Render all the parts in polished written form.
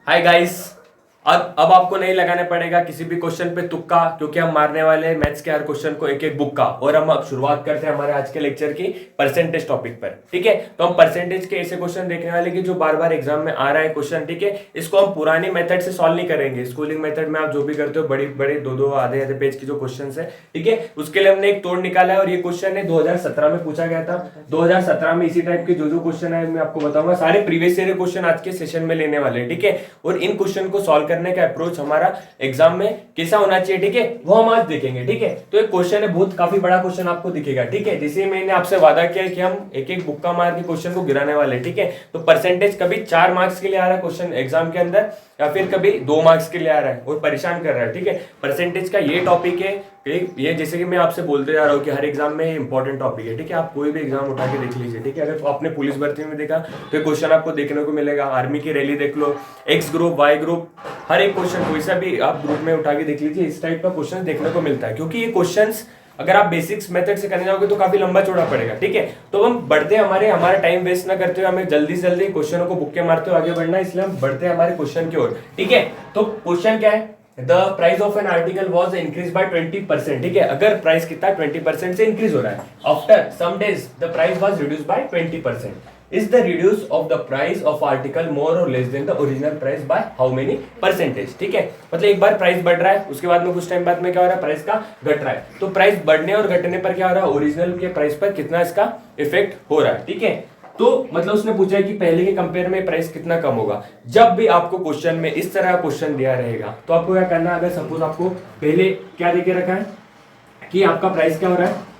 Hi guys. अब आपको नहीं लगाना पड़ेगा किसी भी क्वेश्चन पे तुक्का, क्योंकि हम मारने वाले हैं मैथ्स के हर क्वेश्चन को एक एक बुक का। और हम अब शुरुआत करते हैं हमारे आज के लेक्चर की परसेंटेज टॉपिक पर। ठीक है, तो हम परसेंटेज के ऐसे क्वेश्चन देखने वाले कि जो बार बार एग्जाम में आ रहा है क्वेश्चन। ठीक है, इसको हम पुरानी मेथड से सॉल्व नहीं करेंगे। स्कूलिंग मेथड में आप जो भी करते हो बड़ी बड़ी दो दो आधे आधे पेज की जो क्वेश्चन है, ठीक है, उसके लिए हमने एक तोड़ निकाला है। और ये क्वेश्चन है 2017 में पूछा गया था। 2017 में इसी टाइप के जो जो क्वेश्चन है मैं आपको बताऊंगा। सारे प्रीवियस ईयर क्वेश्चन आज के सेशन में लेने वाले हैं। ठीक है, और इन क्वेश्चन को सॉल्व करने का अप्रोच हमारा एग्जाम में कैसा होना चाहिए, ठीक है, वो हम आज देखेंगे। ठीक है, तो एक क्वेश्चन है, बहुत काफी बड़ा क्वेश्चन आपको दिखेगा। ठीक है, जैसे मैंने आपसे वादा किया कि हम एक एक बुक्का मार के क्वेश्चन को गिराने वाले हैं। ठीक है, तो परसेंटेज कभी 4 मार्क्स के लिए आ रहा है क्वेश्चन एग्जाम के अंदर, या फिर कभी 2 मार्क्स के लिए आ रहा है और परेशान कर रहा है। ठीक है, परसेंटेज का ये टॉपिक है ये जैसे कि मैं आपसे बोलते जा रहा हूँ कि हर एग्जाम में इंपॉर्टेंट टॉपिक है। ठीक है, आप कोई भी एग्जाम उठा के देख लीजिए। ठीक है, अगर आपने पुलिस भर्ती में देखा तो ये क्वेश्चन आपको देखने को मिलेगा। आर्मी की रैली देख लो, एक्स ग्रुप वाई ग्रुप, हर एक क्वेश्चन कोई सा भी आप ग्रुप में उठा के देख लीजिए, इस टाइप का क्वेश्चन देखने को मिलता है। क्योंकि ये क्वेश्चंस अगर आप बेसिक्स मेथड से करने जाओगे तो काफी लंबा चौड़ा पड़ेगा। ठीक है, तो हम बढ़ते हमारा टाइम वेस्ट ना करते हुए हमें जल्दी से जल्दी क्वेश्चनों को बुक के मारते हुए आगे बढ़ना है, इसलिए हम बढ़ते हैं हमारे क्वेश्चन की ओर। ठीक है, तो क्वेश्चन क्या है, the price of an article was increase by 20%। ठीक है, अगर प्राइस कितना 20% से इंक्रीज हो रहा है, after some days the price was reduce by 20%। Is the reduce of the price of article more or less than the original price by how many percentage? ठीक है, मतलब एक बार प्राइस बढ़ रहा है, उसके बाद में कुछ टाइम बाद में क्या हो रहा है, प्राइस का घट रहा है। तो प्राइस बढ़ने और घटने पर क्या हो रहा है, ओरिजिनल के प्राइस पर कितना इसका इफेक्ट हो रहा है। ठीक है, तो मतलब उसने पूछा है कि पहले के कंपेयर में प्राइस कितना कम होगा। जब भी आपको क्वेश्चन में इस तरह का क्वेश्चन दिया रहेगा तो आपको क्या करना है, अगर सपोज आपको पहले क्या देके रखा है कि आपका प्राइस क्या हो रहा है,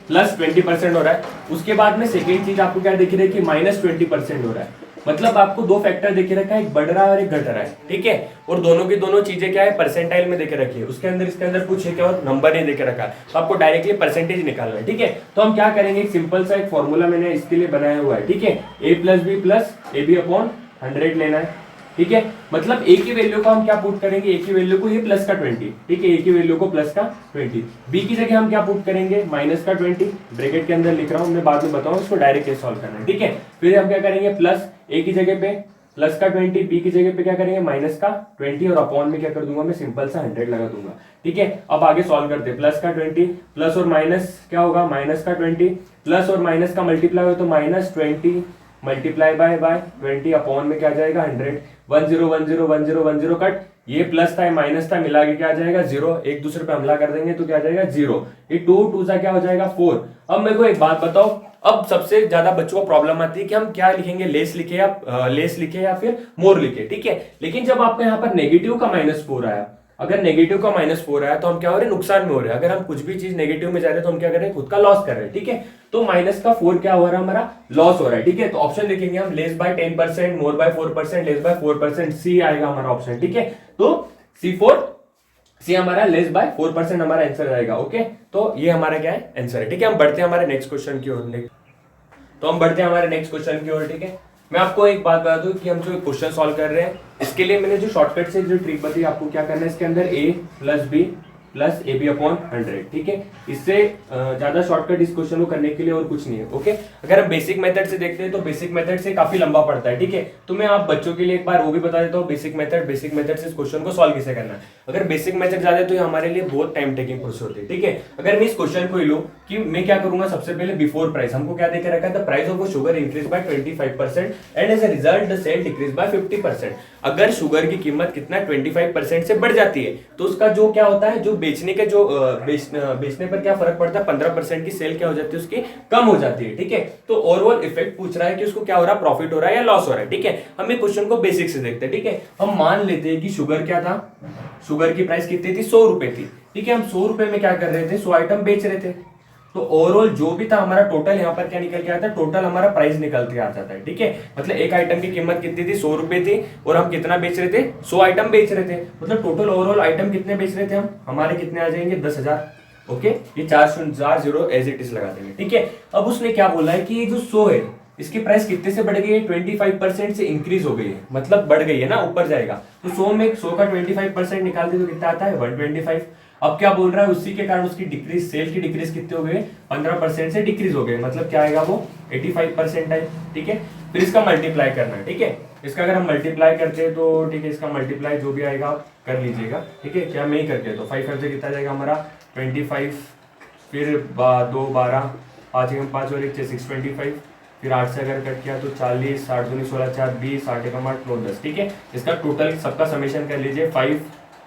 प्लस 20% हो रहा है, उसके बाद में सेकेंड चीज आपको क्या दिख रहा है कि माइनस 20% हो रहा है। मतलब आपको दो फैक्टर देखे रखा है, एक बढ़ रहा है और एक घट रहा है। ठीक है, और दोनों की दोनों चीजें क्या है, परसेंटाइल में देखे रखी है। उसके अंदर इसके अंदर कुछ है क्या, और नंबर नहीं देखे रखा है, तो आपको डायरेक्टली परसेंटेज निकालना है। ठीक है, तो हम क्या करेंगे, एक सिंपल सा एक फॉर्मूला मैंने इसके लिए बनाया हुआ है। ठीक है, a plus B plus A B upon 100 लेना है। ठीक है, मतलब ए की वैल्यू को हम क्या पुट करेंगे, ए की वैल्यू को ये प्लस का 20। ठीक है, ए की वैल्यू को प्लस का 20, बी की जगह हम क्या पुट करेंगे, माइनस का 20। ब्रैकेट के अंदर लिख रहा हूं मैं, बाद में बताऊं, इसको डायरेक्ट सॉल्व करना है। ठीक है, फिर हम क्या करेंगे, प्लस ए की जगह पे प्लस का 20, बी की जगह पे क्या करेंगे, माइनस का 20, और अपॉन में क्या कर दूंगा मैं, सिंपल सा 100 लगा दूंगा। ठीक है, अब आगे सॉल्व करते हैं। प्लस का 20 प्लस और माइनस क्या होगा, माइनस का 20 प्लस और माइनस का मल्टीप्लाई हो तो माइनस 20 मल्टीप्लाई बाय 20 अपॉन में क्या जाएगा 100। 10 10 10 10 कट, ये प्लस था माइनस था, मिला के क्या आ जाएगा 0। एक दूसरे पे हमला कर देंगे तो क्या जाएगा 0। ये 2 2 सा क्या हो जाएगा 4। अब मेरे को एक बात बताओ, अब सबसे ज्यादा बच्चों को प्रॉब्लम आती है कि हम क्या लिखेंगे, लेस लिखे या फिर मोर लिखे। ठीक है, लेकिन जब आपका यहाँ पर नेगेटिव का -4 आया, अगर नेगेटिव का -4 आया तो हम क्या हो रहे हैं, नुकसान में हो रहे हैं। अगर हम कुछ भी चीज नेगेटिव में जा रहे हैं तो हम क्या कर रहे हैं, खुद का लॉस कर रहे हैं। ठीक है, तो -4 क्या हो रहा है, हमारा लॉस हो रहा है। ठीक है, तो ऑप्शन लिखेंगे हम, less bye 10%, more by 4%, less bye 4%, सी आएगा हमारा ऑप्शन। ठीक है, तो सी हमारा लेस बाय 4% हमारा आंसर आएगा। ओके, तो ये हमारा क्या है, आंसर है। ठीक है, हम बढ़ते हैं हमारे नेक्स्ट क्वेश्चन की ओर। तो हम बढ़ते हैं हमारे नेक्स्ट क्वेश्चन की ओर। ठीक है, मैं आपको एक बात बता दूं कि हम जो क्वेश्चन सॉल्व कर रहे हैं, इसके लिए मैंने जो शॉर्टकट से जो ट्रिक बताई, आपको क्या करना है, इसके अंदर a plus B plus A B upon 100। ठीक है, इससे ज्यादा शॉर्टकट इस क्वेश्चन को करने के लिए और कुछ नहीं है। ओके, अगर हम बेसिक मेथड से देखते हैं तो बेसिक मेथड से काफी लंबा पड़ता है। ठीक है, तो मैं आप बच्चों के लिए एक बार वो भी बता देता हूँ, बेसिक मेथड से इस क्वेश्चन को सॉल्व कैसे करना है। अगर बेसिक मेथड ज्यादा है तो ये हमारे लिए बहुत टाइम टेकिंग प्रोसेस होती है। ठीक है, अगर मैं इस क्वेश्चन को लूँ कि मैं क्या करूंगा, सबसे पहले बिफोर प्राइस हमको क्या देखे रखा है, the price of sugar increase by 25% and as a result the sale decrease by 50%। अगर शुगर की कीमत कितना 25% से बढ़ जाती है तो उसका जो क्या होता है, जो बेचने के जो बेचने पर क्या फर्क पड़ता है, 15% की सेल क्या हो जाती है, उसकी कम हो जाती है। ठीक है, तो ओवरऑल इफेक्ट पूछ रहा है कि उसको क्या हो रहा है, प्रॉफिट हो रहा है या लॉस हो रहा है। ठीक है, हम एक क्वेश्चन को बेसिक से देखते हैं। ठीक है, हम मान लेते हैं कि शुगर क्या था, शुगर की प्राइस कितनी थी, 100 रुपए थी। ठीक है, हम 100 रुपए में क्या कर रहे थे, 100 आइटम बेच रहे थे। तो ओवरऑल जो भी था हमारा टोटल यहाँ पर क्या निकल के आता है, टोटल हमारा प्राइस निकल के आ जाता है। ठीक है, मतलब एक आइटम की कीमत कितनी थी, 100 रुपए थी, और हम कितना बेच रहे थे, 100 आइटम बेच रहे थे। मतलब टोटल ओवरऑल आइटम कितने बेच रहे थे हम, हमारे कितने आ जाएंगे 10,000। ओके, ये 4 0 एज इट इज लगा देंगे। ठीक है, अब उसने क्या बोला है कि ये जो 100 है, इसकी प्राइस कितने से बढ़ गई है, 25% से इंक्रीज हो गई है, मतलब बढ़ गई है ना, ऊपर जाएगा। तो 100 में 100 का 25% निकालते तो कितना आता है 125। अब क्या बोल रहा है, उसी के कारण उसकी डिक्रीज, सेल की डिक्रीज कितने हो गए, 15% से डिक्रीज हो गए, मतलब क्या आएगा वो 85% है। ठीक है, फिर इसका मल्टीप्लाई करना है। ठीक है, इसका अगर हम मल्टीप्लाई करते हैं तो ठीक है, इसका मल्टीप्लाई जो भी आएगा आप कर लीजिएगा। ठीक है, क्या मैं ही करके तो 5 से कितना जाएगा हमारा 25, फिर 2 12, 5 1 5 और 1 6 625, फिर 8 से अगर कट किया तो 40, 8 दूनी 16 4 20, 8 1 8 9 10। ठीक है, इसका टोटल सबका समेशन कर लीजिए, 5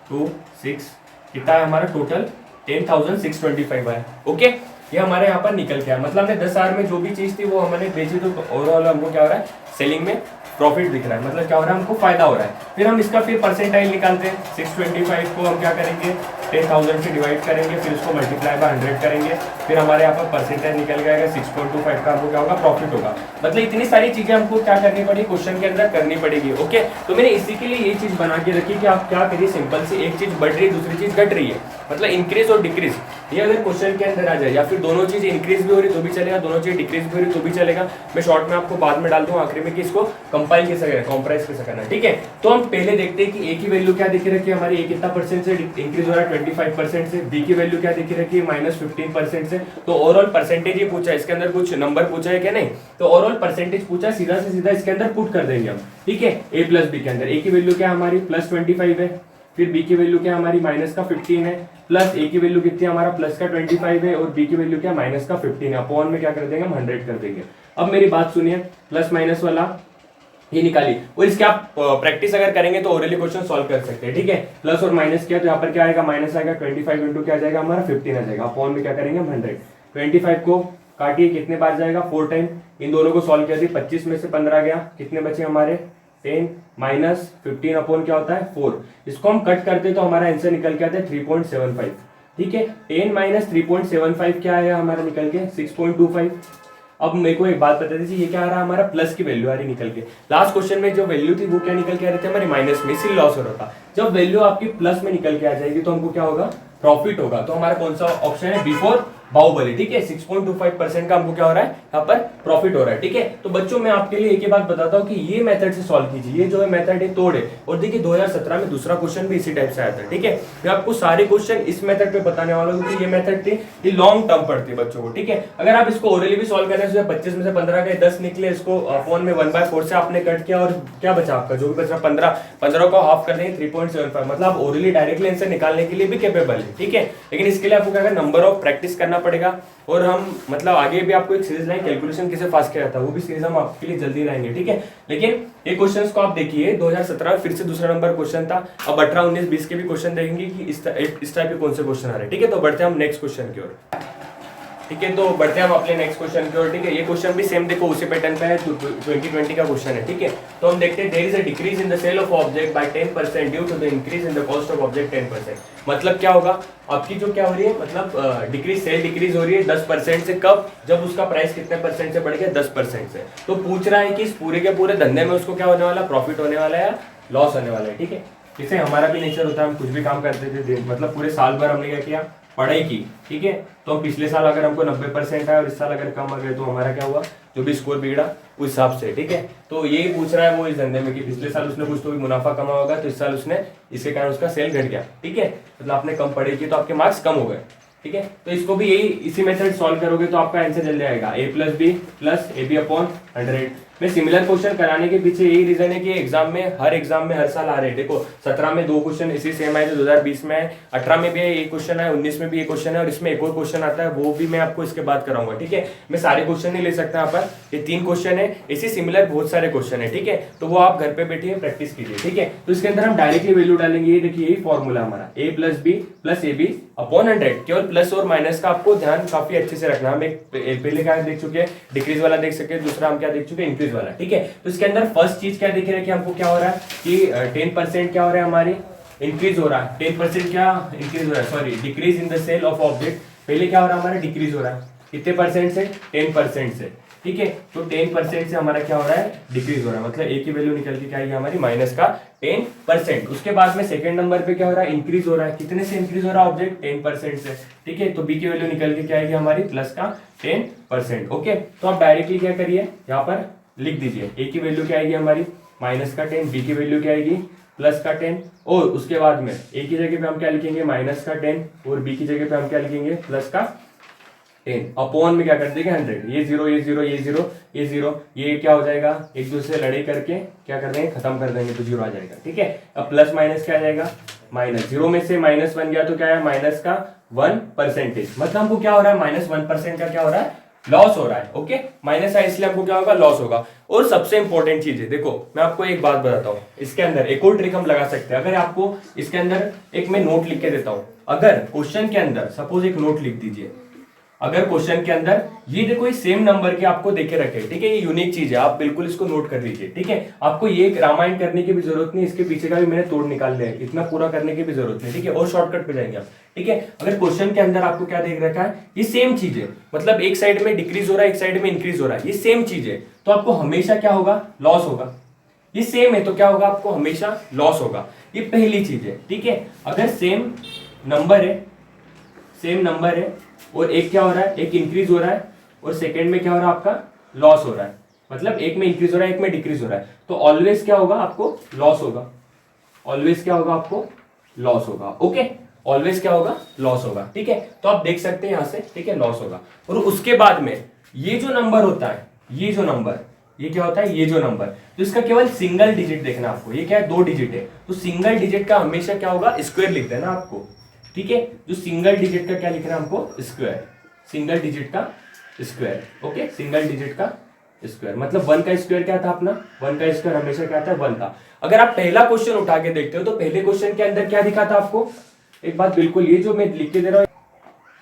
2 6 कितना है हमारा टोटल 10,625 है। ओके, ये हमारे यहाँ पर निकल गया, मतलब हमने 10,000 में जो भी चीज थी वो हमने बेची, तो ओवरऑल हमको क्या हो रहा है, सेलिंग में प्रॉफिट दिख रहा है, मतलब क्या हो रहा है, हमको फायदा हो रहा है। फिर हम इसका फिर परसेंटाइल निकालते हैं, 625 को हम क्या करेंगे 10,000 से डिवाइड करेंगे, फिर उसको मल्टीप्लाई बाय 100 करेंगे, फिर हमारे यहाँ पर परसेंटेज निकल गया 6.25 का हमको क्या होगा, प्रॉफिट होगा। मतलब इतनी सारी चीजें हमको क्या करनी पड़ेगी, क्वेश्चन के अंदर करनी पड़ेगी। ओके, तो मैंने इसी के लिए ये चीज बना के रखी कि आप क्या करिए, सिंपल सी एक चीज बढ़ रही है दूसरी चीज घट रही है, मतलब इंक्रीज और डिक्रीज, ये अगर क्वेश्चन के अंदर आ जाए, या फिर दोनों चीज इंक्रीज भी हो रही तो भी चलेगा, दोनों चीज डिक्रीज भी हो रही तो भी चलेगा। मैं शॉर्ट में आपको बाद में डाल दूंगा आखिरी में कि इसको कंपाइल कैसे करना, कॉम्प्राइज कैसे करना है। ठीक है, तो हम पहले देखते हैं कि ए की वैल्यू क्या दिखी रखी है हमारी, ए कितना परसेंट से इंक्रीज हो रहा है 25% से, बी की वैल्यू क्या दिखी रखी है -15% से। तो ओवरऑल परसेंटेज ही पूछा है, इसके अंदर कुछ नंबर पूछा है क्या, नहीं, तो ओवरऑल परसेंटेज पूछा, सीधा से सीधा इसके अंदर पुट कर देंगे हम। ठीक है, ए प्लस बी के अंदर ए की वैल्यू क्या हमारी +25 है, फिर बी की वैल्यू क्या हमारी -15 है, प्लस ए की वैल्यू कितनी है हमारा +25 है, और बी की वैल्यू क्या -15 है, अपॉन में क्या कर देंगे हम 100 कर देंगे। अब मेरी बात सुनिए, प्लस माइनस वाला ये निकाली, और इसके आप प्रैक्टिस अगर करेंगे तो ओरली क्वेश्चन सॉल्व कर सकते हैं। ठीक है, प्लस और माइनस किया तो यहाँ पर क्या आएगा, माइनस आएगा, 25 इंटू क्या आ जाएगा हमारा 15 आ जाएगा, अपॉन में क्या करेंगे हम 100। 25 को काटिए, कितने बार जाएगा 4 टाइम, इन दोनों को सॉल्व किया थी, 25 में से 15 गया, कितने बचे हमारे 10 -15 अपॉन क्या होता है 4, इसको हम कट करते तो हमारा आंसर निकल के आता है 3.75। ठीक है, 10 - 3.75 क्या आया हमारा निकल के 6.25। अब मेरे को एक बात बता दीजिए, ये क्या आ रहा है हमारा प्लस की वैल्यू आ रही निकल के, लास्ट क्वेश्चन में जो वैल्यू थी वो क्या निकल के आ रही थी हमारी माइनस में, इसीलिए लॉस हो रहा था। जब वैल्यू आपकी प्लस में निकल के आ जाएगी तो हमको क्या होगा, प्रॉफिट होगा। तो हमारा कौन सा ऑप्शन है, बिफोर बाहुबली। ठीक है, 6.25% का हमको क्या हो रहा है यहाँ पर प्रॉफिट हो रहा है। ठीक है, तो बच्चों मैं आपके लिए एक ही बात बताता हूँ कि ये मेथड से सॉल्व कीजिए, ये जो है मेथड है तोड़ है। और देखिए 2017 में दूसरा क्वेश्चन भी इसी टाइप से आया था। ठीक है, मैं आपको सारे क्वेश्चन इस मेथड पे बताने वाला हूँ कि ये मेथड थी, ये लॉन्ग टर्म पड़ती है बच्चों को। ठीक है, अगर आप इसको ओरली भी सॉल्व करें तो 25 में से 15 गए 10 निकले, इसको फोन में 1/4 से आपने कट किया, और क्या बचा आपका, जो भी बचा 15 को हाफ कर देंगे 3.75, मतलब आप ओरली डायरेक्टली आंसर निकालने के लिए भी कैपेबल है। ठीक है, लेकिन इसके लिए आपको क्या नंबर ऑफ प्रैक्टिस करना पड़ेगा, और हम मतलब आगे भी आपको एक सीरीज लाएंगे कैलकुलेशन कैसे फास्ट किया जाता है, वो भी सीरीज हम आपके लिए जल्दी लाएंगे। ठीक है, लेकिन ये क्वेश्चंस को आप देखिए 2017 फिर से दूसरा नंबर क्वेश्चन था, अब 18 19 20 के भी क्वेश्चन देखेंगे कि इस टाइप के कौन से क्वेश्चन आ रहे हैं। ठीक है, तो बढ़ते हैं हम नेक्स्ट क्वेश्चन की ओर। ठीक है, तो बढ़ते हैं हम अपने नेक्स्ट क्वेश्चन की ओर। ठीक है, ये क्वेश्चन भी सेम देखो उसी पैटर्न पे है, 2020 का क्वेश्चन है। ठीक है, तो हम देखते हैं there is a decrease in the sale of object by 10% due to the increase in the cost of object 10%। मतलब क्या होगा, आपकी जो क्या हो रही है, मतलब डिक्रीज, सेल डिक्रीज हो रही है 10% से, कब, जब उसका प्राइस कितने परसेंट से बढ़ गया 10% से। तो पूछ रहा है कि इस पूरे के पूरे धंधे में उसको क्या होने वाला, प्रॉफिट होने वाला है या लॉस होने वाला है। ठीक है, जैसे हमारा भी नेचर होता है, हम कुछ भी काम करते थे, मतलब पूरे साल भर हमने क्या किया, पढ़ाई की। ठीक है, तो पिछले साल अगर हमको 90% आया और इस साल अगर कम आ गए तो हमारा क्या हुआ, जो भी स्कोर बिगड़ा उस हिसाब से। ठीक है, तो यही पूछ रहा है वो इस धंधे में कि पिछले साल उसने कुछ तो भी मुनाफा कमा होगा, तो इस साल उसने इसके कारण उसका सेल घट गया। ठीक है, मतलब आपने कम पढ़ाई की तो आपके मार्क्स कम हो गए। ठीक है, तो इसको भी यही इसी मेथड सॉल्व करोगे तो आपका आंसर जल्दी आएगा, a + b + ab अपॉन 100। में सिमिलर क्वेश्चन कराने के पीछे यही रीजन है कि एग्जाम में हर साल आ रहे हैं। देखो 17 में 2 क्वेश्चन इसी सेम आए थे, 2020 में 18 में भी एक क्वेश्चन है, 19 में भी एक क्वेश्चन है, और इसमें एक और क्वेश्चन आता है, वो भी मैं आपको इसके बाद कराऊंगा। ठीक है, मैं सारे क्वेश्चन नहीं ले सकता यहाँ पर, ये 3 क्वेश्चन है, इसी सिमिलर बहुत सारे क्वेश्चन है। ठीक है, तो वो आप घर पे बैठिए प्रैक्टिस कीजिए। ठीक है, तो इसके अंदर हम डायरेक्टली वैल्यू डालेंगे, ये देखिए यही फॉर्मूला हमारा, a + b + ab अपॉन 100। केवल प्लस और माइनस का आपको ध्यान काफी अच्छे से रखना। हम एक पहले क्या देख चुके हैं, डिक्रीज वाला देख सके, दूसरा हम क्या देख चुके हैं, इंक्रीज वाला। ठीक है, तो इसके अंदर फर्स्ट चीज क्या देख रहे हैं कि हमको क्या हो रहा है कि 10% क्या हो रहा है, हमारी इंक्रीज हो रहा है, 10% क्या इंक्रीज हो रहा है, sorry decrease in the sale of object. पहले क्या हो रहा है हमारा, डिक्रीज हो रहा है, कितने परसेंट से, 10% से। ठीक है, तो 10% से हमारा क्या हो रहा है, डिक्रीज हो रहा है, मतलब ए की वैल्यू निकल के क्या आएगी हमारी माइनस का 10%। उसके बाद में सेकंड नंबर पे क्या हो रहा है, इंक्रीज हो रहा है, कितने से इंक्रीज हो रहा है ऑब्जेक्ट, 10% से। ठीक है, तो बी की वैल्यू निकल के क्या आएगी हमारी प्लस का 10%। ओके, तो आप डायरेक्टली क्या करिए, यहाँ पर लिख दीजिए, ए की वैल्यू क्या आएगी हमारी माइनस का 10, बी की वैल्यू क्या आएगी प्लस का 10 और उसके बाद में ए की जगह पे हम क्या लिखेंगे माइनस का 10 और बी की जगह पे हम क्या लिखेंगे प्लस का 10 अपॉन में क्या कर देंगे 100। ये जीरो ये जीरो ये जीरो ये जीरो ये क्या हो जाएगा एक दूसरे से लड़ाई करके क्या कर देंगे खत्म कर देंगे तो जीरो आ जाएगा। ठीक है, अब प्लस माइनस क्या आ जाएगा माइनस, जीरो में से माइनस बन गया तो क्या है माइनस का 1%। मतलब हमको क्या हो रहा है -1% का क्या हो रहा है लॉस हो रहा है। ओके, माइनस है इसलिए हमको क्या होगा लॉस होगा। और सबसे इंपॉर्टेंट चीज है, देखो मैं आपको एक बात बताता हूँ, इसके अंदर एक और ट्रिक हम लगा सकते हैं। अगर आपको इसके अंदर एक मैं नोट लिख के देता हूँ, अगर क्वेश्चन के अंदर सपोज एक नोट लिख दीजिए, अगर क्वेश्चन के अंदर ये देखो ये सेम नंबर के आपको देखे रखे, ठीक है, ये यूनिक चीज है, आप बिल्कुल इसको नोट कर लीजिए। ठीक है, आपको ये रामायण करने की भी जरूरत नहीं, इसके पीछे का भी मैंने तोड़ निकाल लिया है, इतना पूरा करने की भी जरूरत नहीं। ठीक है, और शॉर्टकट पे जाएंगे आप। ठीक है, अगर क्वेश्चन के अंदर आपको क्या देख रखा है ये सेम चीज है, मतलब एक साइड में डिक्रीज हो रहा है एक साइड में इंक्रीज हो रहा है, ये सेम चीज है, तो आपको हमेशा क्या होगा लॉस होगा। ये सेम है तो क्या होगा आपको हमेशा लॉस होगा। ये पहली चीज है। ठीक है, अगर सेम नंबर है और एक क्या हो रहा है एक इंक्रीज हो रहा है और सेकंड में क्या हो रहा है आपका लॉस हो रहा है, मतलब एक में इंक्रीज हो रहा है एक में डिक्रीज हो रहा है, तो ऑलवेज क्या होगा आपको लॉस होगा। ऑलवेज क्या होगा आपको लॉस होगा। ओके, ऑलवेज क्या होगा लॉस होगा। ठीक है, तो आप देख सकते हैं यहां से, ठीक है, लॉस होगा। और उसके बाद में ये जो नंबर होता है, ये जो नंबर ये क्या होता है, ये जो नंबर तो इसका केवल सिंगल डिजिट देखना आपको, ये क्या है 2 डिजिट है, तो सिंगल डिजिट का हमेशा क्या होगा स्क्वायर लिख देना आपको। ठीक है, जो सिंगल डिजिट का क्या लिखना है हमको स्क्वायर, सिंगल डिजिट का स्क्वायर। ओके, सिंगल डिजिट का स्क्वायर, मतलब 1 का स्क्वायर क्या था अपना, 1 का स्क्वायर हमेशा क्या था 1 था। अगर आप पहला क्वेश्चन उठा के देखते हो तो पहले क्वेश्चन के अंदर क्या दिखा था आपको, एक बात बिल्कुल ये जो मैं लिख के दे रहा हूँ,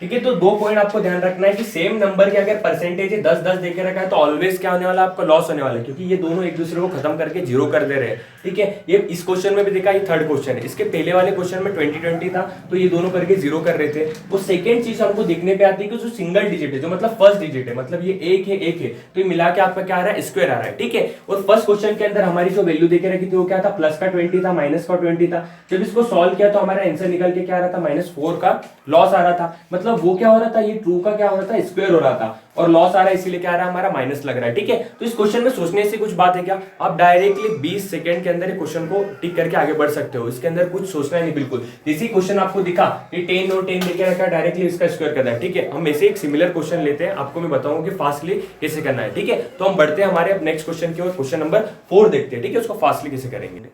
ठीक है, तो 2 पॉइंट आपको ध्यान रखना है कि सेम नंबर के अगर परसेंटेज है 10-10 देके रखा है तो ऑलवेज क्या होने वाला है आपका लॉस होने वाला है, क्योंकि ये दोनों एक दूसरे को खत्म करके जीरो कर दे रहे हैं। ठीक है, ये इस क्वेश्चन में भी देखा, ये थर्ड क्वेश्चन है, इसके पहले वाले क्वेश्चन में 20-20 था तो ये दोनों करके जीरो कर रहे थे। वो सेकंड चीज हमको देखने पे आती है कि जो सिंगल डिजिट है, जो मतलब फर्स्ट डिजिट है, मतलब ये एक है तो ये मिला के आपका क्या आ रहा है स्क्वायर आ रहा है। ठीक है, और फर्स्ट क्वेश्चन के अंदर हमारी जो वैल्यू देके रखी थी वो क्या था प्लस का 20 था माइनस का 20 था। जब इसको सॉल्व किया तो हमारा आंसर निकल के क्या आ रहा था -4 का लॉस आ रहा था, मतलब वो क्या हो रहा था ये ट्रू का क्या हो रहा था स्क्वायर हो रहा था और लॉस आ रहा है इसीलिए क्या आ रहा है हमारा माइनस लग रहा है। ठीक है, तो इस क्वेश्चन में सोचने से कुछ बात है क्या, आप डायरेक्टली 20 सेकंड के अंदर क्वेश्चन को टिक करके आगे बढ़ सकते हो, इसके अंदर कुछ सोचना नहीं बिल्कुल। जैसे क्वेश्चन आपको दिखा ये 10 और 10 देके रखा है, डायरेक्टली इसका स्क्वायर करना है। ठीक है, हम ऐसे एक सिमिलर क्वेश्चन लेते हैं, आपको मैं बताऊंगा कि फास्टली कैसे करना है। ठीक है, तो हम बढ़ते हैं हमारे अब नेक्स्ट क्वेश्चन की ओर, क्वेश्चन नंबर 4 देखते हैं। ठीक है, उसको फास्टली कैसे करेंगे।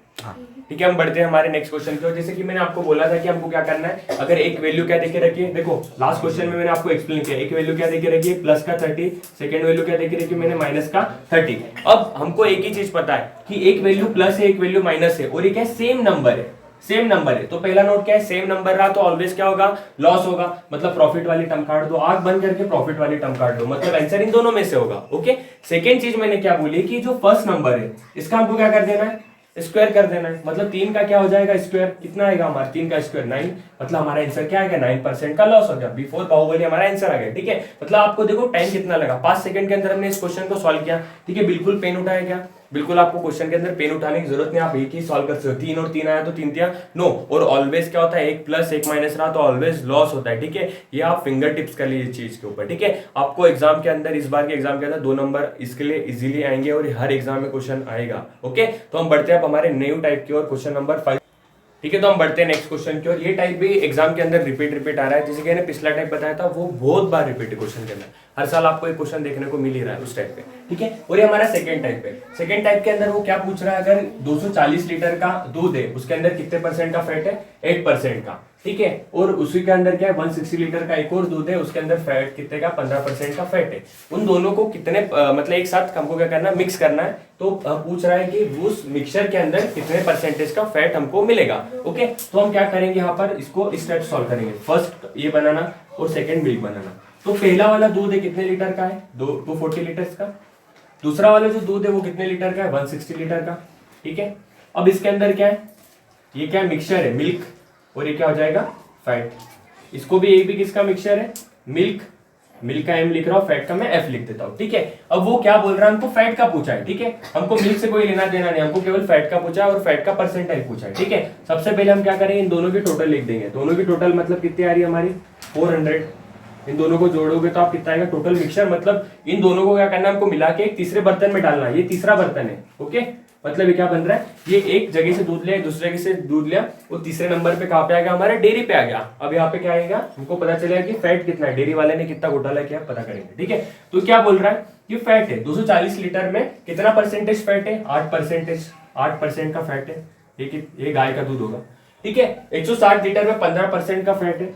ठीक है, हम बढ़ते हैं हमारे नेक्स्ट क्वेश्चन की ओर। जैसे कि मैंने आपको बोला था कि हमको क्या करना है, अगर एक वैल्यू क्या देके रखी है, देखो लास्ट क्वेश्चन में मैंने आपको एक्सप्लेन किया, एक वैल्यू क्या देके रखी है प्लस का 30, सेकंड वैल्यू क्या देके रखी है मैंने माइनस का 30। अब हमको एक ही चीज पता है कि एक वैल्यू प्लस है एक वैल्यू माइनस है और ये क्या सेम नंबर है, सेम नंबर है, तो पहला नोट क्या है सेम नंबर रहा तो ऑलवेज क्या होगा लॉस होगा, मतलब प्रॉफिट वाली टर्म काट दो, आग बंद करके प्रॉफिट वाली टर्म काट दो, मतलब आंसर इन दोनों में से होगा। ओके, सेकंड चीज मैंने क्या बोली कि जो फर्स्ट नंबर है इसका हमको क्या कर देना है स्क्वायर कर देना है, मतलब 3 का क्या हो जाएगा स्क्वायर, कितना आएगा हमारा 3 का स्क्वायर 9, मतलब हमारा आंसर क्या आएगा 9% का लॉस हो गया। बिफोर बाहुबली हमारा आंसर आ गया। ठीक है, मतलब आपको देखो टाइम कितना लगा, 5 सेकंड के अंदर हमने इस क्वेश्चन को सॉल्व किया। ठीक है, बिल्कुल पेन उठाया क्या, बिल्कुल आपको क्वेश्चन के अंदर पेन उठाने की जरूरत नहीं, आप एक ही सॉल्व कर सकते हो। 3 और 3 आया तो 3 तिया नो, और ऑलवेज क्या होता है 1 प्लस 1 माइनस रहा तो ऑलवेज लॉस होता है। ठीक है, ये आप फिंगर टिप्स कर लीजिए चीज के ऊपर। ठीक है, आपको एग्जाम के अंदर इस बार के एग्जाम के अंदर 2 नंबर इसके लिए इजीली आएंगे और हर एग्जाम में क्वेश्चन आएगा। ओके, तो हम बढ़ते हैं अब हमारे न्यू टाइप की और क्वेश्चन नंबर 5। ठीक है, तो हम बढ़ते हैं नेक्स्ट क्वेश्चन की और ये टाइप भी एग्जाम के अंदर रिपीट आ रहा है, जैसे कि मैंने पिछला टाइप बताया था वो बहुत बार रिपीट है क्वेश्चन के अंदर, हर साल आपको एक क्वेश्चन देखने को मिल ही रहा है उस टाइप पे। ठीक है, और ये हमारा सेकंड टाइप है। सेकंड टाइप के अंदर वो क्या पूछ रहा है, अगर 240 लीटर का दूध है उसके अंदर कितने % का फैट है 8% का। ठीक है, और उसी के अंदर क्या है 160 लीटर का एक और दूध है उसके अंदर फैट कितने का 15% का फैट है। उन दोनों को कितने मतलब एक साथ हमको क्या करना है मिक्स करना है, तो पूछ रहा है कि उस मिक्सचर के अंदर कितने % का फैट हमको मिलेगा। ओके, तो हम क्या करेंगे यहाँ पर इसको इस टाइप सॉल्व करेंगे, फर्स्ट ये बनाना और सेकंड मिल्क बनाना। तो पहला वाला दूध है कितने लीटर का है 240 लीटर का, दूसरा वाला जो दूध है वो कितने लीटर का है 160 लीटर का। ठीक है, अब इसके अंदर क्या है ये क्या मिक्सचर है मिल्क और ये क्या हो जाएगा फैट, इसको भी ये भी किसका मिक्सचर है मिल्क, मिल्क का एम लिख रहा हूं फैट का मैं एफ लिख देता हूं। ठीक है, अब वो क्या बोल रहा है हमको फैट का पूछा है। ठीक है, हमको मिल्क से कोई लेना देना नहीं, हमको केवल फैट का पूछा है और फैट का परसेंटाइल पूछा है। ठीक है, सबसे पहले हम क्या करेंगे इन दोनों की टोटल लिख देंगे, दोनों की टोटल मतलब कितनी आ रही है हमारी 400, इन दोनों को जोड़ोगे तो आप कितना आएगा टोटल मिक्सचर, मतलब इन दोनों को क्या करना है हमको मिला के एक तीसरे बर्तन में डालना है, ये तीसरा बर्तन है। ओके, मतलब ये क्या बन रहा है, ये एक जगह से दूध लिया, दूसरे जगह से दूध लिया, वो तीसरे नंबर पे कहाँ पे आ गया, हमारा डेयरी पे आ गया। अब यहाँ पे क्या आएगा, हमको पता चलेगा कि फैट कितना है, डेयरी वाले ने कितना घोटाला किया पता करेंगे। ठीक है, तो क्या बोल रहा है, ये फैट है 240 लीटर में कितना परसेंटेज फैट है, 8%, 8% का फैट है। ये गाय का दूध होगा। ठीक है, 160 लीटर में 15% का फैट है,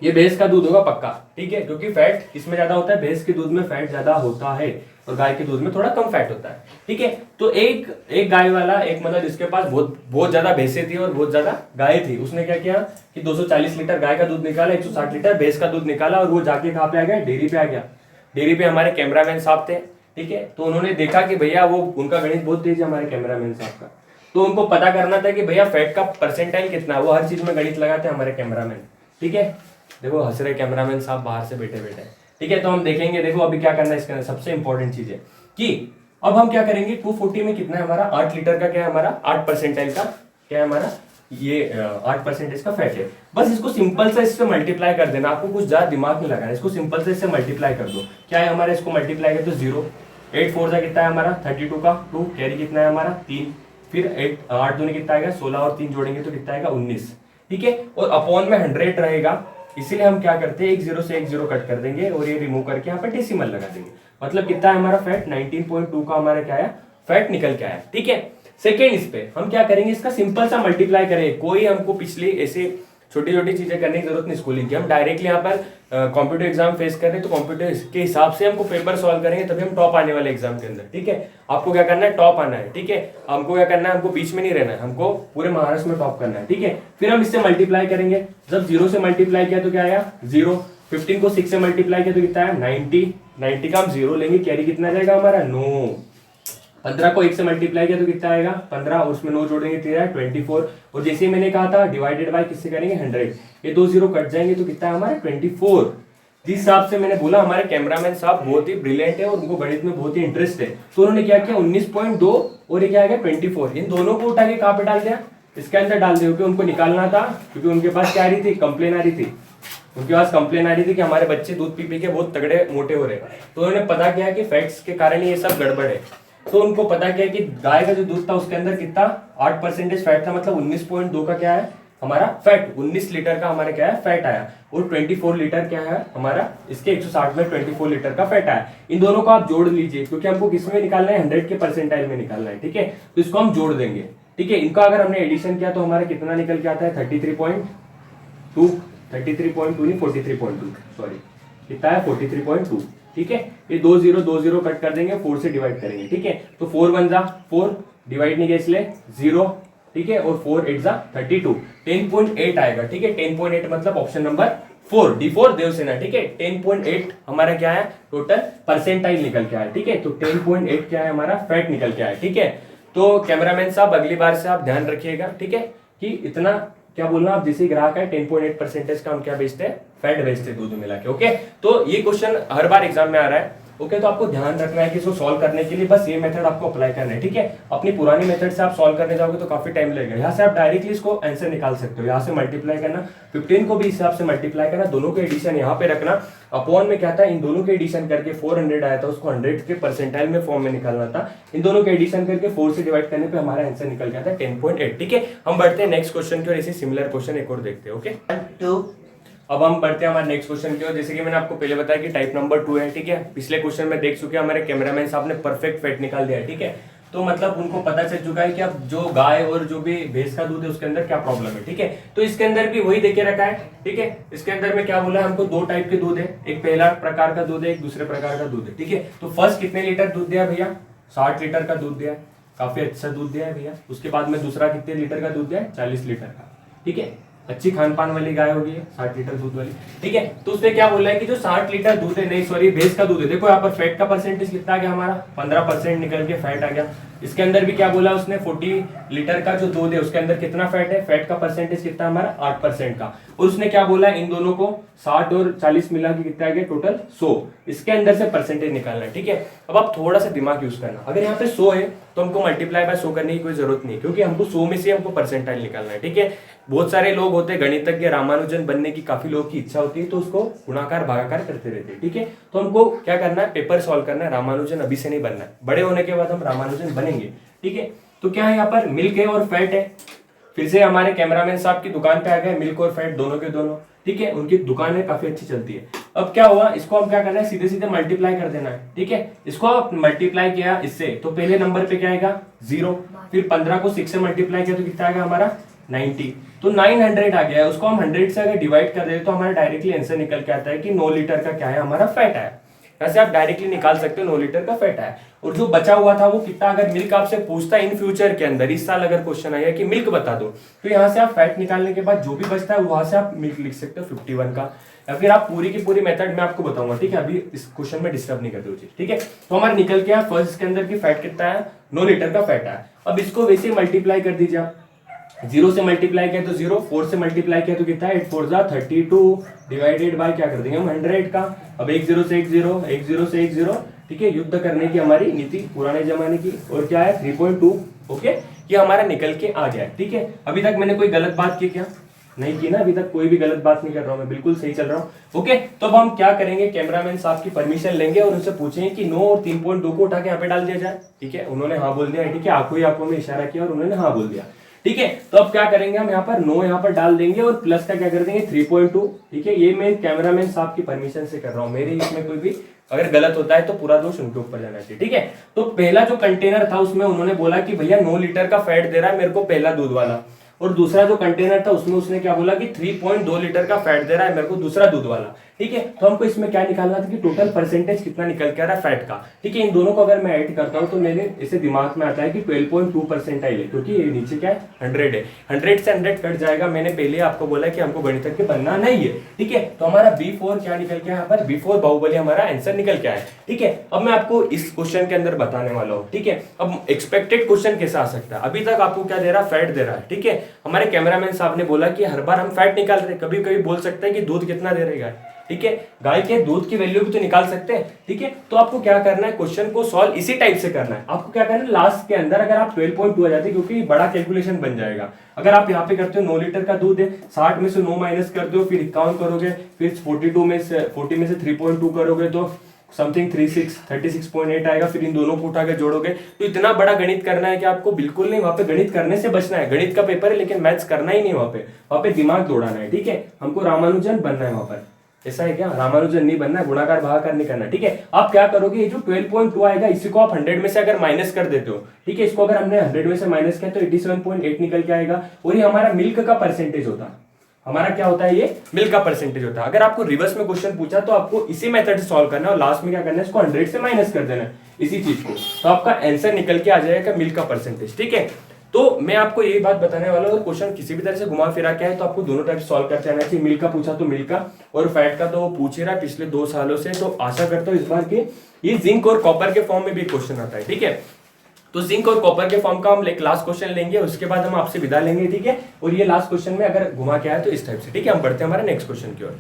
ये भैंस का दूध होगा पक्का। ठीक है, क्योंकि फैट किसमें ज्यादा होता है, भैंस के दूध में फैट ज्यादा होता है और गाय के दूध में थोड़ा कम फैट होता है। ठीक है, तो एक गाय वाला, एक मतलब जिसके पास बहुत ज्यादा भैंसें थी और बहुत ज्यादा गाय थी, उसने क्या किया कि 240 लीटर गाय का दूध निकाला, 160 लीटर भैंस का दूध निकाला और वो जाके कहाँ पे आ गया, डेयरी पे आ गया। डेयरी पे हमारे कैमरामैन साहब थे। ठीक है, तो उन्होंने देखा कि भैया वो, उनका गणित बहुत तेज है हमारे कैमरामैन साहब का, तो उनको पता करना था कि भैया फैट का परसेंटाइल कितना है, वो हर चीज में गणित लगाते हैं हमारे कैमरामैन। ठीक है, देखो हंस रहे कैमरामैन साहब बाहर से बैठे बैठे। ठीक है, तो हम देखेंगे, देखो अभी क्या करना है इसके अंदर, सबसे इंपॉर्टेंट चीज है कि अब हम क्या करेंगे, 240 में कितना है हमारा, 8 लीटर का क्या है हमारा, 8 परसेंटाइल का क्या है हमारा, ये 8% का फैट है। बस इसको सिंपल से इससे मल्टीप्लाई कर देना, आपको कुछ ज्यादा दिमाग नहीं लगाना, इसको सिंपल से इससे मल्टीप्लाई कर दो। क्या है हमारा, इसको मल्टीप्लाई कर दो 0, 8 4 कितना है हमारा 32 का 2, कैरी कितना है हमारा 3, फिर 8 दूनी कितना आएगा 16 और 3 जोड़ेंगे तो कितना आएगा 19। ठीक है, और अपॉन में 100 रहेगा, इसीलिए हम क्या करते हैं, एक 0 से एक 0 कट कर देंगे और ये रिमूव करके यहाँ पे डेसिमल लगा देंगे। मतलब कितना है हमारा फैट, 19.2 का हमारा क्या है फैट निकल के आया। ठीक है, सेकेंड इस पे हम क्या करेंगे, इसका सिंपल सा मल्टीप्लाई करेंगे, कोई हमको पिछली ऐसे छोटी छोटी चीजें करने की जरूरत नहीं स्कूलिंग की। हम डायरेक्टली यहाँ पर कॉम्पिटिटिव एग्जाम फेस कर रहे हैं, तो कॉम्पिटिटिव के हिसाब से हमको पेपर सॉल्व करेंगे, तभी हम टॉप आने वाले एग्जाम के अंदर। ठीक है, आपको क्या करना है, टॉप आना है। ठीक है, हमको क्या करना है, हमको बीच में नहीं रहना है, हमको पूरे महाराष्ट्र में टॉप करना है। ठीक है, फिर हम इससे मल्टीप्लाई करेंगे, जब 0 से मल्टीप्लाई किया तो क्या आया 0, 15 को 6 से मल्टीप्लाई किया तो कितना है 90, 90 का हम 0 लेंगे, कैरी कितना जाएगा हमारा 9, 15 को 1 से मल्टीप्लाई किया तो कितना आएगा 15, उसमें 9 जोड़ेंगे 13 24, और जैसे मैंने कहा था डिवाइडेड बाय किससे करेंगे 100, ये 2 0 कट जाएंगे तो कितना है हमारा 24। जिस हिसाब से मैंने बोला, हमारे कैमरामैन साहब बहुत ही ब्रिलियंट है और उनको गणित में बहुत ही इंटरेस्ट है, तो उन्होंने क्या किया 19.2 और ये क्या आ गया 24, इन दोनों को उठा के कहाँ पे डाल दिया, इसके अंदर डाल दिया, क्योंकि उनको निकालना था, क्योंकि उनके पास क्या आ रही थी, कंप्लेन आ रही थी, उनके पास कंप्लेन आ रही थी कि हमारे बच्चे दूध पी पी के बहुत तगड़े मोटे हो रहे हैं। तो उन्होंने पता किया कि फैट्स के कारण ये सब गड़बड़ है, तो उनको पता किया कि गाय का जो दूध था उसके अंदर कितना 8% फैट था, मतलब 19.2 का क्या है हमारा फैट, 19 लीटर का हमारा क्या है फैट आया, और 24 लीटर क्या है हमारा, इसके 160 में 24 लीटर का फैट आया। इन दोनों को आप जोड़ लीजिए, क्योंकि हमको किस में निकालना है 100 के परसेंटाइल में निकालना है। ठीक है, तो इसको हम जोड़ देंगे। ठीक है, इनका अगर हमने एडिशन किया तो हमारा कितना निकल के आता है 33.2, 33.2 नहीं 43.2, सॉरी कितना है 43.2। ठीक है, ये 2 0 कट कर देंगे, 4 से डिवाइड करेंगे। ठीक है, तो 4 1 जा 4, डिवाइड नहीं किया इसलिए 0। ठीक है, और 4 8 जा 32, 10.8 आएगा। ठीक है, 10.8 मतलब ऑप्शन नंबर 4, D4 देवसेना। ठीक है, 10.8 हमारा क्या है टोटल परसेंटाइल निकल के आया। ठीक है, तो 10.8 क्या है हमारा फैट निकल के आया। ठीक है, तो कैमरामैन साहब अगली बार से आप ध्यान रखिएगा। ठीक है, कि इतना क्या बोलना, आप जैसे ग्राहक है 10.8% का हम क्या बेचते हैं, फैट बेचते हैं दूध मिला के। ओके, तो ये क्वेश्चन हर बार एग्जाम में आ रहा है। ओके, तो आपको ध्यान रखना है कि इसको सॉल्व करने के लिए बस ये मेथड आपको अप्लाई करना है। ठीक है, अपनी पुरानी मेथड से आप सॉल्व करने जाओगे तो काफी टाइम लगेगा। यहाँ से आप डायरेक्टली इसको आंसर निकाल सकते हो, यहाँ से मल्टीप्लाई करना, 15 को भी इस हिसाब से मल्टीप्लाई करना, दोनों के एडिशन यहाँ पे रखना, अपॉन में क्या था इन दोनों के एडिशन करके 400 आया था, उसको 100 के परसेंटाइल में फॉर्म में निकालना था, इन दोनों के एडिशन करके 4 से डिवाइड करने पे हमारा आंसर निकल गया था 10.8। ठीक है, हम बढ़ते हैं नेक्स्ट क्वेश्चन की ओर, इसी सिमिलर क्वेश्चन एक और देखते हैं। ओके, 2 अब हम बढ़ते हैं हमारे नेक्स्ट क्वेश्चन की ओर। जैसे कि मैंने आपको पहले बताया कि टाइप नंबर 2 है। ठीक है, पिछले क्वेश्चन में देख चुके हैं, हमारे कैमरामैन साहब ने परफेक्ट फैट निकाल दिया है। ठीक है, तो मतलब उनको पता चल चुका है कि अब जो गाय और जो भी भैंस का दूध है उसके अंदर क्या प्रॉब्लम है। ठीक है, तो इसके अंदर भी वही देके रखा है। ठीक है, इसके अंदर में क्या बोला है हमको, 2 टाइप के दूध है, एक पहला प्रकार का दूध है, एक दूसरे प्रकार का दूध है। ठीक है, तो फर्स्ट कितने लीटर दूध दिया भैया, 60 लीटर का दूध दिया, काफी अच्छा दूध दिया है भैया। उसके बाद में दूसरा कितने लीटर का दूध दिया, 40 लीटर का। ठीक है, अच्छी खान पान वाली गाय होगी 60 लीटर दूध वाली। ठीक है, तो उसने क्या बोला है कि जो 60 लीटर दूध है, नहीं सॉरी भैंस का दूध है, देखो यहाँ पर फैट का परसेंटेज कितना आ गया हमारा 15% निकल के फैट आ गया। इसके अंदर भी क्या बोला उसने, 40 लीटर का जो दूध है उसके अंदर कितना फैट है, फैट का परसेंटेज कितना हमारा 8% का, और उसने क्या बोला इन दोनों को 60 और 40 मिला के कितना आ गया टोटल 100, इसके अंदर से परसेंटेज निकालना है। ठीक है, अब आप थोड़ा सा दिमाग यूज करना, अगर यहाँ पे 100 है तो हमको मल्टीप्लाई बाय 100 करने की कोई जरूरत नहीं, क्योंकि हमको 100 में से हमको परसेंटाइल निकालना है। ठीक है, बहुत सारे लोग होते हैं गणितज्ञ, रामानुजन बनने की काफी लोगों की इच्छा होती है, तो उसको गुणाकार भागाकार करते रहते हैं। ठीक है, तो हमको क्या करना है, पेपर सॉल्व करना है, रामानुजन अभी से नहीं बनना है, बड़े होने के बाद हम रामानुजन बनेंगे। ठीक है। तो क्या है यहाँ पर मिल्क है और फैट है। फिर से हमारे कैमरामैन साहब की दुकान पे आ गए, मिल्क और फैट दोनों के दोनों, ठीक है। उनकी दुकान है, काफी अच्छी चलती है। अब क्या हुआ, इसको हम क्या करना है, सीधे सीधे मल्टीप्लाई कर देना है, ठीक है। इसको आप मल्टीप्लाई किया इससे, तो पहले नंबर पे क्या आएगा 0, फिर 15 को 6 से मल्टीप्लाई किया तो कितना आएगा हमारा 90, तो 900 आ गया है। उसको हम 100 से अगर डिवाइड कर दे तो हमारा डायरेक्टली आंसर निकल के आता है कि 9 लीटर का क्या है हमारा फैट है। वैसे आप डायरेक्टली निकाल सकते हो 9 लीटर का फैट है। और जो बचा हुआ था वो कितना, अगर मिल्क आपसे पूछता है इन फ्यूचर के अंदर, इस साल अगर क्वेश्चन आया कि मिल्क बता दो, तो यहाँ से आप फैट निकालने के बाद जो भी बचता है वहां से आप मिल्क लिख सकते हो 51 का, या फिर आप पूरी की पूरी मेथड मैं आपको बताऊंगा, ठीक है। अभी इस क्वेश्चन में डिस्टर्ब नहीं करते हो, ठीक है। तो हमारे निकल के फर्स्ट इसके अंदर की फैट कितना है, 9 लीटर का फैट है। अब इसको वैसे मल्टीप्लाई कर दीजिए आप, 0 से मल्टीप्लाई किया तो 0, 4 से मल्टीप्लाई किया तो कितना है 8 4 जा 32 डिवाइडेड बाय क्या कर देंगे हम 100 का। अब 1 0 से 1 0, 1 0 से 1 0, ठीक है। युद्ध करने की हमारी नीति पुराने जमाने की, और क्या है 3.2, ओके। ये हमारा निकल के आ गया, ठीक है। अभी तक मैंने कोई गलत बात की क्या, नहीं की ना, अभी तक कोई भी गलत बात नहीं कर रहा हूं मैं, बिल्कुल सही चल रहा हूं, ओके। तो अब हम क्या करेंगे, कैमरामैन साहब की परमिशन लेंगे और उनसे पूछेंगे कि 9 और 3.2 को उठा के यहाँ पे डाल दिया जाए, ठीक है। उन्होंने हाँ बोल दिया, ठीक है। आंखों ही आंखों में इशारा किया और उन्होंने हाँ बोल दिया, ठीक है। तो अब क्या करेंगे, हम यहाँ पर 9 यहाँ पर डाल देंगे और प्लस का क्या कर देंगे 3.2, ठीक है। ये मैं कैमरामैन साहब की परमिशन से कर रहा हूँ, मेरे इसमें कोई भी अगर गलत होता है तो पूरा दोष उनके ऊपर जाना चाहिए, ठीक है। तो पहला जो कंटेनर था उसमें उन्होंने बोला कि भैया 9 लीटर का फैट दे रहा है मेरे को पहला दूध वाला, और दूसरा जो कंटेनर था उसमें उसने क्या बोला कि 3.2 लीटर का फैट दे रहा है मेरे को दूसरा दूध वाला, ठीक है। तो हमको इसमें क्या निकालना था कि टोटल परसेंटेज कितना निकल के आ रहा है फैट का, ठीक है। इन दोनों को अगर मैं ऐड करता हूं तो मेरे इसे दिमाग में आता है कि 12.2% आई है, क्योंकि ये नीचे क्या है 100 है, 100 से 100 कट जाएगा। मैंने पहले आपको बोला कि हमको गणित के बनना नहीं है, ठीक है। तो हमारा B4 क्या निकल के यहाँ पर, B4 बाहुबली हमारा आंसर निकल के आया, ठीक है। अब मैं आपको इस क्वेश्चन के अंदर बताने वाला हूँ, ठीक है। अब एक्सपेक्टेड क्वेश्चन कैसा आ सकता है, अभी तक आपको क्या दे रहा है, फैट दे रहा है, ठीक है। हमारे कैमरामैन साहब ने बोला कि हर बार हम फैट निकाल रहे हैं, कभी कभी बोल सकते हैं कि दूध कितना दे रहेगा, ठीक है। गाय के दूध की वैल्यू भी तो निकाल सकते हैं, ठीक है। तो आपको क्या करना है, क्वेश्चन को सॉल्व इसी टाइप से करना है। आपको क्या करना है, लास्ट के अंदर अगर आप 12.2 आ जाते हैं, क्योंकि बड़ा कैलकुलेशन बन जाएगा। अगर आप यहाँ पे करते हो 9 लीटर का दूध है, 60 में से 9 माइनस कर दो, फिर 51 करोगे, फिर 40 में से 3.2 करोगे तो समथिंग 36.8 आएगा। फिर इन दोनों को उठा के जोड़ोगे तो इतना बड़ा गणित करना है कि आपको बिल्कुल नहीं, वहां पे गणित करने से बचना है। गणित का पेपर है लेकिन मैथ्स करना ही नहीं, वहां पे दिमाग दौड़ाना है, ठीक है। हमको रामानुजन बनना है वहां पर, ऐसा है क्या, रामानुजन नहीं बनना है, गुणाकार भागाकार नहीं करना, ठीक है। आप क्या करोगे, ये जो 12.2 आएगा इसी को आप 100 में से अगर माइनस कर देते हो, ठीक है। इसको अगर हमने 100 में से माइनस किया तो 87.8 निकल के आएगा, और ये हमारा मिल्क का परसेंटेज होता है। हमारा क्या होता है, ये मिल्क का परसेंटेज होता है। अगर आपको रिवर्स में क्वेश्चन पूछा तो आपको इसी मेथड से सॉल्व करना है, और लास्ट में क्या करना है, इसको 100 से माइनस कर देना है इसी चीज को, तो आपका आंसर निकल के आ जाएगा मिल्क का परसेंटेज, ठीक है। तो मैं आपको यही बात बताने वाला हूँ, क्वेश्चन किसी भी तरह से घुमा फिरा के है तो आपको दोनों टाइप सॉल्व करते आना चाहिए। मिल्क का पूछा तो मिल्क का, और फैट का तो वो पूछ ही रहा है पिछले 2 सालों से, तो आशा करता हूँ इस बार के ये जिंक और कॉपर के फॉर्म में भी क्वेश्चन आता है, ठीक है। तो जिंक और कॉपर के फॉर्म का हम एक लास्ट क्वेश्चन लेंगे, उसके बाद हम आपसे विदा लेंगे, ठीक है। और ये लास्ट क्वेश्चन में अगर घुमा के आया तो इस टाइप से, ठीक है। हम बढ़ते हैं हमारे नेक्स्ट क्वेश्चन की ओर।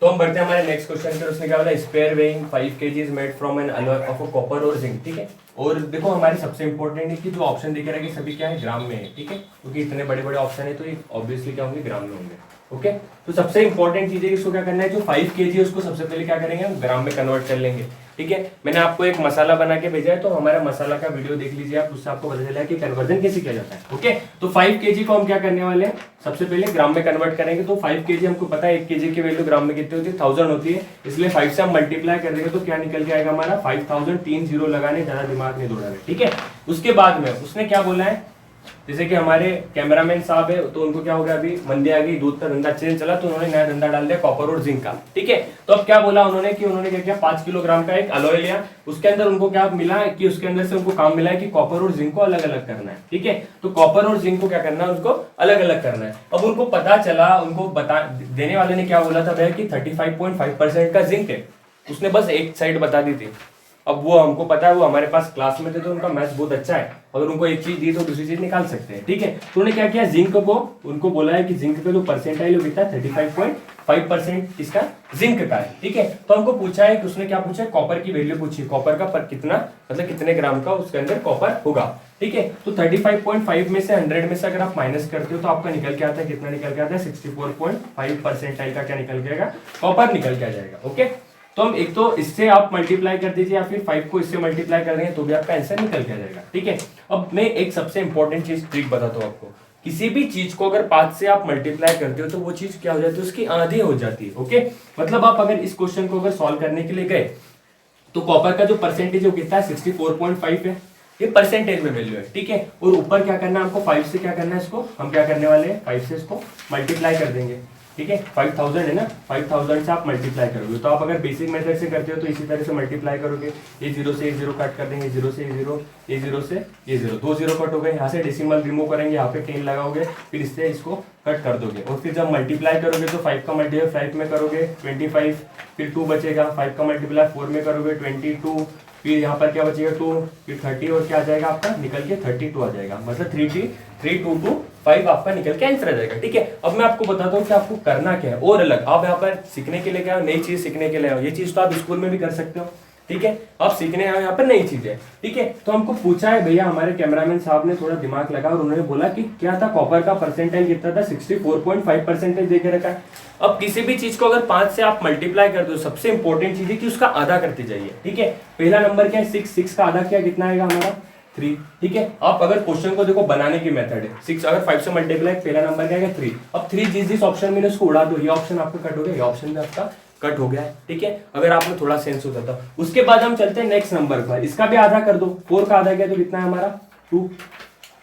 तो हम बढ़ते हैं हमारे नेक्स्ट क्वेश्चन पे। उसने क्या बोला, sphere weighing 5 kg is made from an alloy of copper और जिंक, ठीक है। और देखो हमारे सबसे इंपॉर्टेंट है कि जो ऑप्शन दिख रहा है कि सभी क्या है ग्राम में है, ठीक है, क्योंकि इतने बड़े बड़े ऑप्शन है तो ये ऑब्वियसली क्या होंगे, ग्राम में होंगे, ओके। तो सबसे इंपॉर्टेंट चीज है इसको क्या करना है, जो 5 kg है उसको सबसे पहले क्या करेंगे, हम ग्राम में कन्वर्ट कर लेंगे, ठीक है। मैंने आपको एक मसाला बना के भेजा है, तो हमारा मसाला का वीडियो देख लीजिए आप, उससे आपको पता चला कि कन्वर्जन कैसे किया जाता है, ओके। तो 5 kg को हम क्या करने वाले हैं, सबसे पहले ग्राम में कन्वर्ट करेंगे। तो 5 kg हमको पता है 1 kg की वैल्यू ग्राम में कितनी होती है, 1000 होती है, इसलिए 5 से हम मल्टीप्लाई कर देंगे तो क्या निकल के आएगा हमारा 5000, 3 0 लगाने, ज्यादा दिमाग नहीं दौड़ाने, ठीक है। उसके बाद में उसने क्या बोला है, जैसे कि हमारे कैमरामैन साहब है तो उनको क्या हो गया, अभी मंदी आ गई, दूध का धंधा चेंज चला तो उन्होंने नया धंधा डाल दिया कॉपर और जिंक का, ठीक है। तो अब क्या बोला उन्होंने कि उन्होंने क्या किया, 5 किलोग्राम का एक अलॉय लिया, उसके अंदर उनको क्या मिला कि उसके अंदर से उनको काम मिला है कि कॉपर और जिंक को अलग अलग करना है, ठीक है। तो कॉपर और जिंक को क्या करना है, उसको अलग अलग करना है। अब उनको पता चला, उनको बता देने वाले ने क्या बोला था भैया कि 35.5% का जिंक है, उसने बस एक साइड बता दी थी। अब वो हमको पता है, वो हमारे पास क्लास में थे तो उनका मैथ्स बहुत अच्छा है, अगर उनको एक चीज दी तो दूसरी चीज निकाल सकते हैं, ठीक है। तो उन्होंने क्या किया, जिंक को उनको बोला है कि जिंक का जो परसेंटाइल कितना है 35.5% इसका जिंक का है, ठीक है। तो हमको पूछा है कि उसने क्या पूछा है, कॉपर की वैल्यू पूछी, कॉपर का पर कितना मतलब कितने ग्राम का उसके अंदर कॉपर होगा, ठीक है। तो 35.5 में से 100 में से अगर आप माइनस करते हो तो आपका निकल के आता है, कितना निकल के आता है 64.5 परसेंटाइल का क्या निकल के आएगा, कॉपर निकल के आ जाएगा, ओके। तो हम एक तो इससे आप मल्टीप्लाई कर दीजिए या फिर 5 को इससे मल्टीप्लाई कर देंगे तो भी आपका आंसर निकल के आ जाएगा। ठीक है, अब मैं एक सबसे इंपॉर्टेंट चीज ट्रिक बताता हूँ आपको। किसी भी चीज को अगर 5 से आप मल्टीप्लाई करते हो तो वो चीज क्या हो जाती है, उसकी आधी हो जाती है। ओके, मतलब आप अगर इस क्वेश्चन को अगर सॉल्व करने के लिए गए तो कॉपर का जो परसेंटेज है वो कितना है, 64.5 है, ये परसेंटेज में वैल्यू है। ठीक है, और ऊपर क्या करना है हमको, 5 से क्या करना है, इसको हम क्या करने वाले हैं, 5 से इसको मल्टीप्लाई कर देंगे। ठीक है, 5000 है ना, 5000 से आप मल्टीप्लाई करोगे तो आप अगर बेसिक मेथड से करते हो तो इसी तरह से मल्टीप्लाई करोगे। ये 0 से ये 0 कट कर देंगे, 0 से ये 0, ये 0 से ये 0, 2 0 कट हो गए। यहाँ से डेसिमल रिमूव करेंगे, यहाँ पे 10 लगाओगे, फिर इससे इसको कट कर दोगे और फिर जब मल्टीप्लाई करोगे तो 5 का मल्टीप्लाई 5 में करोगे 25, फिर 2 बचेगा, 5 का मल्टीप्लाई 4 में करोगे 22, फिर यहाँ पर क्या बचेगा 2, फिर 30 और क्या आ जाएगा आपका निकल के 32 आ जाएगा, मतलब 3225 आपका निकल के आंसर आ जाएगा। ठीक है, अब मैं आपको बताता हूँ कि आपको करना क्या है और अलग। आप यहाँ पर सीखने के लिए क्या नई चीज सीखने के लिए आओ, ये चीज तो आप स्कूल में भी कर सकते हो। ठीक है, आप सीखने आए यहाँ पर नई चीज है। ठीक है, तो हमको पूछा है भैया, हमारे कैमरामैन साहब ने थोड़ा दिमाग लगा और उन्होंने बोला कि क्या था, कॉपर का परसेंटेज कितना था, 64.5% देके रखा है। अब किसी भी चीज को अगर 5 से आप मल्टीप्लाई कर दो, सबसे इंपॉर्टेंट चीज है कि उसका आधा करते जाइए। ठीक है, पहला नंबर क्या है 6 का आधा क्या कितना आएगा हमारा 3। ठीक है, आप अगर क्वेश्चन को देखो बनाने की मेथड है 6 अगर 5 से मल्टीप्लाई, पहला नंबर क्या है 3। अब 3 जिस ऑप्शन में उसको उड़ा दो, ये ऑप्शन आपका कट हो गया, ये ऑप्शन में आपका कट हो गया है। ठीक है, अगर आपने थोड़ा सेंस होता था। उसके बाद हम चलते हैं नेक्स्ट नंबर पर, इसका भी आधा कर दो, 4 का आधा क्या तो कितना है हमारा 2।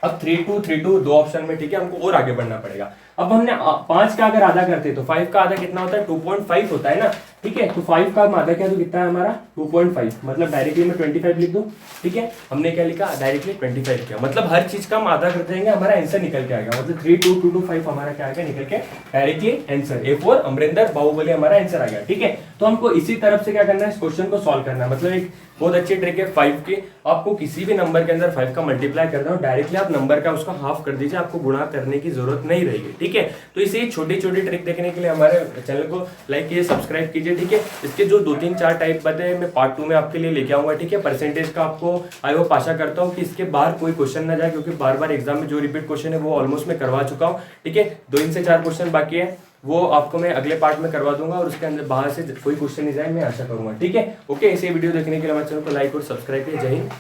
अब 3 2 3 2 दो ऑप्शन में। ठीक है, हमको और आगे बढ़ना पड़ेगा। अब हमने 5 का अगर आधा करते तो 5 का आधा कितना होता है 2.5 होता है ना। ठीक है, तो 5 का आधा क्या तो कितना है हमारा 2.5, मतलब डायरेक्टली मैं 25 लिख दूं। ठीक है, हमने क्या लिखा डायरेक्टली 25 किया, मतलब हर चीज का हम आधा करते रहेंगे, हमारा आंसर निकल के आएगा। मतलब 3 2 2 2 5 हमारा क्या आएगा निकल के directly answer A4 Amarinder Baahubali हमारा आंसर आ गया। ठीक है, तो हमको इसी तरफ से क्या करना है, इस क्वेश्चन को सॉल्व करना है। मतलब एक बहुत अच्छी ट्रिक है 5 की, आपको किसी भी नंबर के अंदर 5 का मल्टीप्लाई करना हो, डायरेक्टली आप नंबर का उसका हाफ कर दीजिए, आपको गुणा करने की जरूरत नहीं रहेगी। ठीक है, तो इसे छोटी छोटी ट्रिक देखने के लिए हमारे चैनल को लाइक कीजिए, सब्सक्राइब कीजिए। ठीक है, इसके जो 2-3-4 टाइप बताए मैं पार्ट 2 में आपके लिए लेके आऊंगा। ठीक है, परसेंटेज का आपको आई होप आशा करता हूँ कि इसके बाहर कोई क्वेश्चन ना जाए, क्योंकि बार बार एग्जाम में जो रिपीट क्वेश्चन है वो ऑलमोस्ट मैं करवा चुका हूँ। ठीक है, 2 से 4 क्वेश्चन बाकी है, वो आपको मैं अगले पार्ट में करवा दूंगा और उसके अंदर बाहर से कोई क्वेश्चन नहीं जाए, मैं आशा करूंगा। ठीक है, ओके, ऐसे वीडियो देखने के लिए हमारे चैनल को लाइक और सब्सक्राइब कीजिए। जय हिंद।